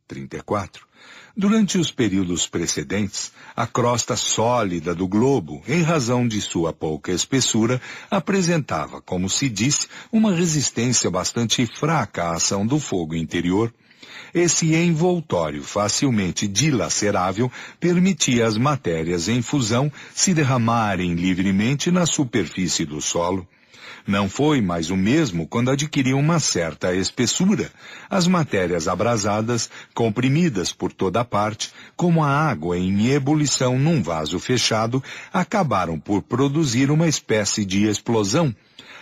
34. Durante os períodos precedentes, a crosta sólida do globo, em razão de sua pouca espessura, apresentava, como se disse, uma resistência bastante fraca à ação do fogo interior. Esse envoltório facilmente dilacerável permitia às matérias em fusão se derramarem livremente na superfície do solo. Não foi mais o mesmo quando adquiriam uma certa espessura. As matérias abrasadas, comprimidas por toda parte, como a água em ebulição num vaso fechado, acabaram por produzir uma espécie de explosão.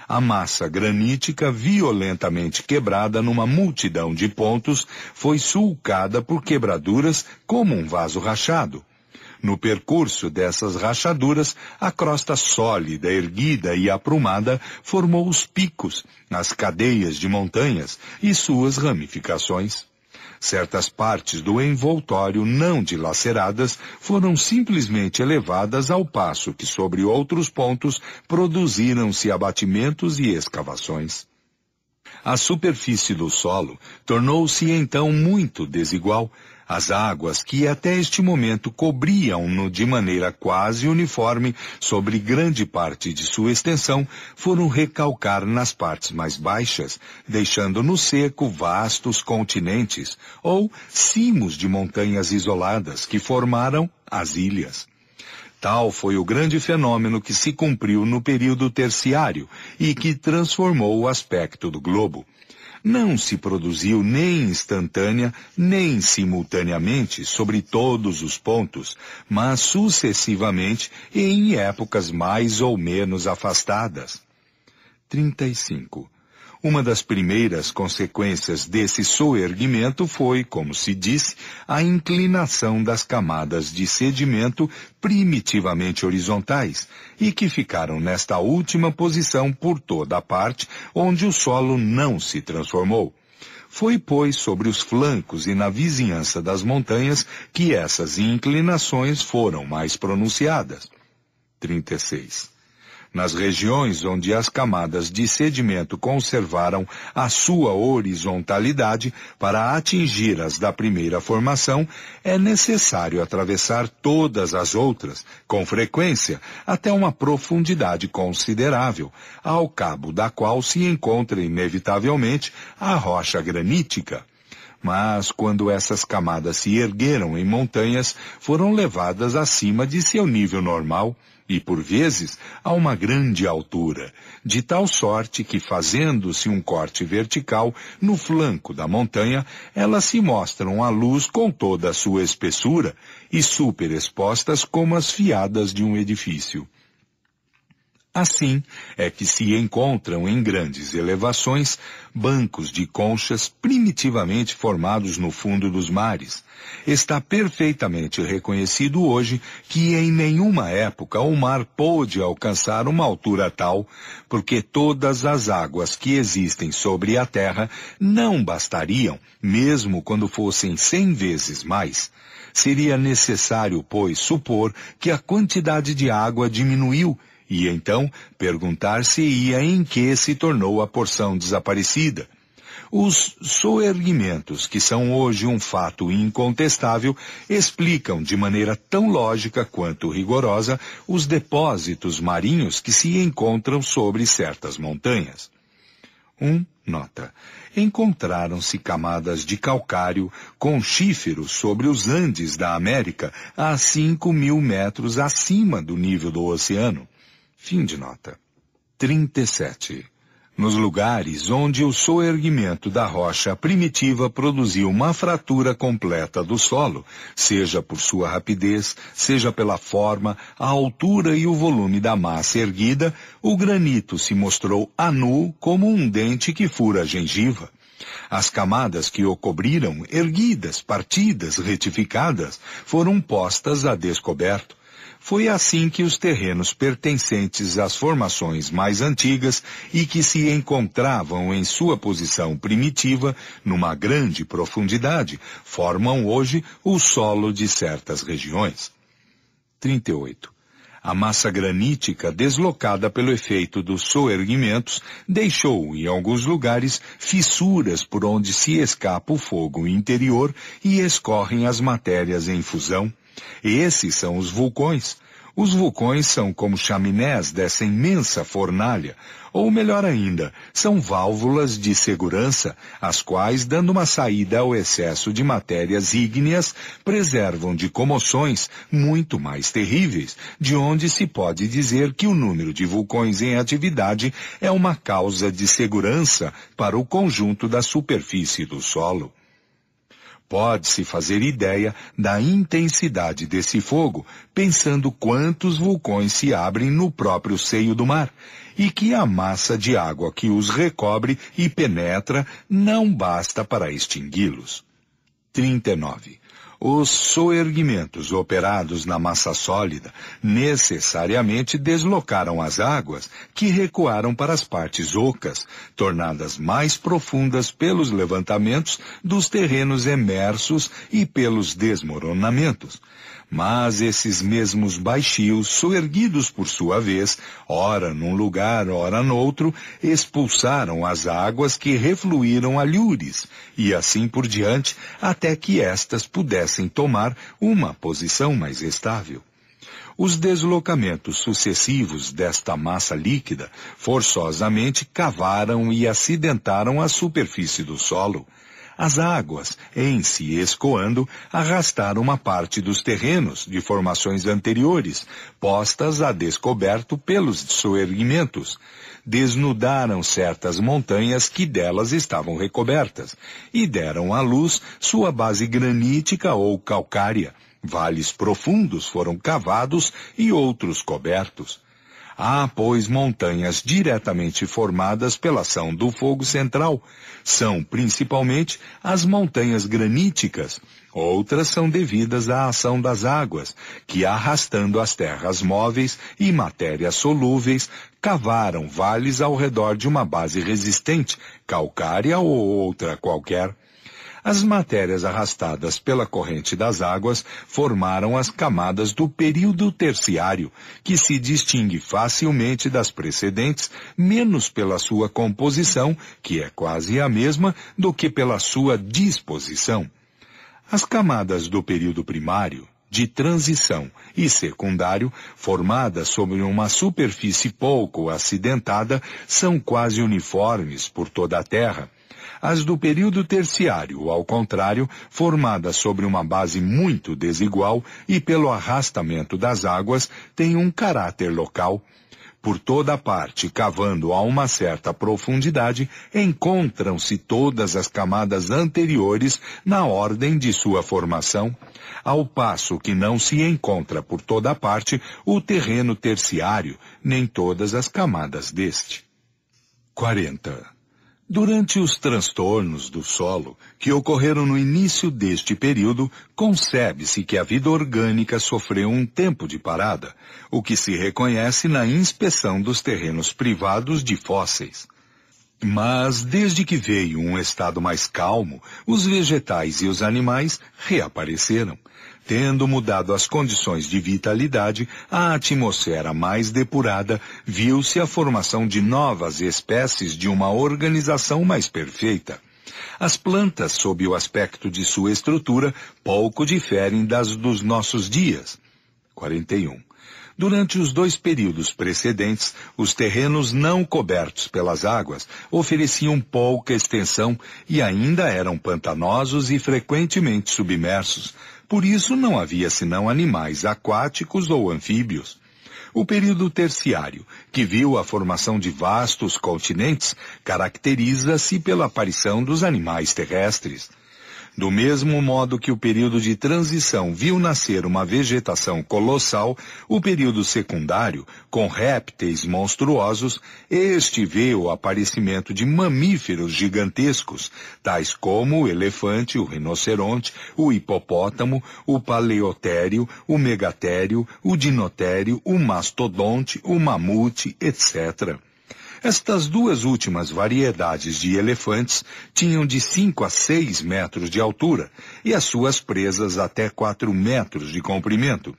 A massa granítica, violentamente quebrada numa multidão de pontos, foi sulcada por quebraduras como um vaso rachado. No percurso dessas rachaduras, a crosta sólida, erguida e aprumada formou os picos, as cadeias de montanhas e suas ramificações. Certas partes do envoltório não dilaceradas foram simplesmente elevadas ao passo que sobre outros pontos produziram-se abatimentos e escavações. A superfície do solo tornou-se então muito desigual. As águas que até este momento cobriam-no de maneira quase uniforme sobre grande parte de sua extensão, foram recalcar nas partes mais baixas, deixando no seco vastos continentes, ou cimos de montanhas isoladas que formaram as ilhas. Tal foi o grande fenômeno que se cumpriu no período terciário e que transformou o aspecto do globo. Não se produziu nem instantânea, nem simultaneamente sobre todos os pontos, mas sucessivamente e em épocas mais ou menos afastadas. 35. Uma das primeiras consequências desse soerguimento foi, como se disse, a inclinação das camadas de sedimento primitivamente horizontais e que ficaram nesta última posição por toda a parte onde o solo não se transformou. Foi, pois, sobre os flancos e na vizinhança das montanhas que essas inclinações foram mais pronunciadas. 36. Nas regiões onde as camadas de sedimento conservaram a sua horizontalidade para atingir as da primeira formação, é necessário atravessar todas as outras, com frequência, até uma profundidade considerável, ao cabo da qual se encontra inevitavelmente a rocha granítica. Mas, quando essas camadas se ergueram em montanhas, foram levadas acima de seu nível normal, e por vezes a uma grande altura, de tal sorte que, fazendo-se um corte vertical no flanco da montanha, elas se mostram à luz com toda a sua espessura e superexpostas como as fiadas de um edifício. Assim é que se encontram em grandes elevações bancos de conchas primitivamente formados no fundo dos mares. Está perfeitamente reconhecido hoje que em nenhuma época o mar pôde alcançar uma altura tal, porque todas as águas que existem sobre a terra não bastariam, mesmo quando fossem 100 vezes mais. Seria necessário, pois, supor que a quantidade de água diminuiu, e então perguntar-se-ia em que se tornou a porção desaparecida. Os soerguimentos, que são hoje um fato incontestável, explicam de maneira tão lógica quanto rigorosa os depósitos marinhos que se encontram sobre certas montanhas. Nota. Encontraram-se camadas de calcário com schífero sobre os Andes da América a 5.000 metros acima do nível do oceano. Fim de nota. 37. Nos lugares onde o soerguimento da rocha primitiva produziu uma fratura completa do solo, seja por sua rapidez, seja pela forma, a altura e o volume da massa erguida, o granito se mostrou a nu como um dente que fura a gengiva. As camadas que o cobriram, erguidas, partidas, retificadas, foram postas a descoberto. Foi assim que os terrenos pertencentes às formações mais antigas e que se encontravam em sua posição primitiva, numa grande profundidade, formam hoje o solo de certas regiões. 38. A massa granítica, deslocada pelo efeito dos soerguimentos, deixou, em alguns lugares, fissuras por onde se escapa o fogo interior e escorrem as matérias em fusão. Esses são os vulcões. Os vulcões são como chaminés dessa imensa fornalha, ou melhor ainda, são válvulas de segurança, as quais, dando uma saída ao excesso de matérias ígneas, preservam de comoções muito mais terríveis, de onde se pode dizer que o número de vulcões em atividade é uma causa de segurança para o conjunto da superfície do solo. Pode-se fazer ideia da intensidade desse fogo, pensando quantos vulcões se abrem no próprio seio do mar, e que a massa de água que os recobre e penetra não basta para extingui-los. 39. Os soerguimentos operados na massa sólida necessariamente deslocaram as águas que recuaram para as partes ocas, tornadas mais profundas pelos levantamentos dos terrenos emersos e pelos desmoronamentos. Mas esses mesmos baixios, soerguidos por sua vez, ora num lugar, ora noutro, expulsaram as águas que refluíram a lures, e assim por diante, até que estas pudessem tomar uma posição mais estável. Os deslocamentos sucessivos desta massa líquida forçosamente cavaram e acidentaram a superfície do solo. As águas, em se escoando, arrastaram uma parte dos terrenos de formações anteriores, postas a descoberto pelos soerguimentos. Desnudaram certas montanhas que delas estavam recobertas, e deram à luz sua base granítica ou calcária. Vales profundos foram cavados e outros cobertos. Há, pois, montanhas diretamente formadas pela ação do fogo central. São, principalmente, as montanhas graníticas. Outras são devidas à ação das águas, que, arrastando as terras móveis e matérias solúveis, cavaram vales ao redor de uma base resistente, calcária ou outra qualquer. As matérias arrastadas pela corrente das águas formaram as camadas do período terciário, que se distingue facilmente das precedentes, menos pela sua composição, que é quase a mesma, do que pela sua disposição. As camadas do período primário, de transição e secundário, formadas sobre uma superfície pouco acidentada, são quase uniformes por toda a Terra. As do período terciário, ao contrário, formadas sobre uma base muito desigual e pelo arrastamento das águas, têm um caráter local. Por toda a parte, cavando a uma certa profundidade, encontram-se todas as camadas anteriores na ordem de sua formação, ao passo que não se encontra por toda a parte o terreno terciário, nem todas as camadas deste. 40. Durante os transtornos do solo, que ocorreram no início deste período, concebe-se que a vida orgânica sofreu um tempo de parada, o que se reconhece na inspeção dos terrenos privados de fósseis. Mas, desde que veio um estado mais calmo, os vegetais e os animais reapareceram. Tendo mudado as condições de vitalidade, a atmosfera mais depurada, viu-se a formação de novas espécies de uma organização mais perfeita. As plantas, sob o aspecto de sua estrutura, pouco diferem das dos nossos dias. 41. Durante os 2 períodos precedentes, os terrenos não cobertos pelas águas ofereciam pouca extensão e ainda eram pantanosos e frequentemente submersos. Por isso não havia senão animais aquáticos ou anfíbios. O período terciário, que viu a formação de vastos continentes, caracteriza-se pela aparição dos animais terrestres. Do mesmo modo que o período de transição viu nascer uma vegetação colossal, o período secundário, com répteis monstruosos, este vê o aparecimento de mamíferos gigantescos, tais como o elefante, o rinoceronte, o hipopótamo, o paleotério, o megatério, o dinotério, o mastodonte, o mamute, etc. Estas 2 últimas variedades de elefantes tinham de 5 a 6 metros de altura e as suas presas até 4 metros de comprimento.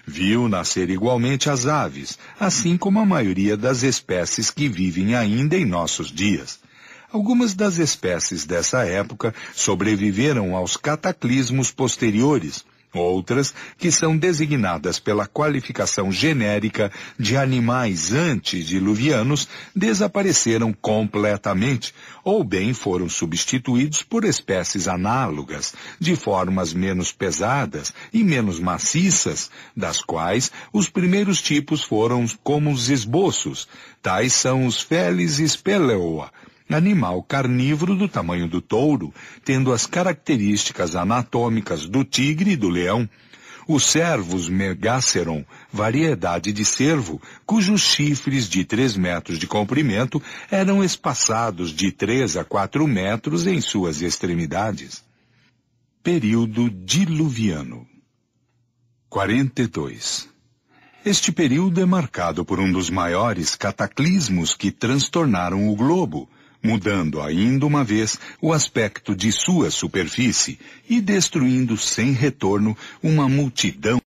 Viu nascer igualmente as aves, assim como a maioria das espécies que vivem ainda em nossos dias. Algumas das espécies dessa época sobreviveram aos cataclismos posteriores. Outras, que são designadas pela qualificação genérica de animais antediluvianos, desapareceram completamente, ou bem foram substituídos por espécies análogas, de formas menos pesadas e menos maciças, das quais os primeiros tipos foram como os esboços. Tais são os Felis speleoa, animal carnívoro do tamanho do touro, tendo as características anatômicas do tigre e do leão. Os cervos Megaceron, variedade de cervo, cujos chifres de 3 metros de comprimento eram espaçados de 3 a 4 metros em suas extremidades. Período diluviano. 42. Este período é marcado por um dos maiores cataclismos que transtornaram o globo, mudando ainda uma vez o aspecto de sua superfície e destruindo sem retorno uma multidão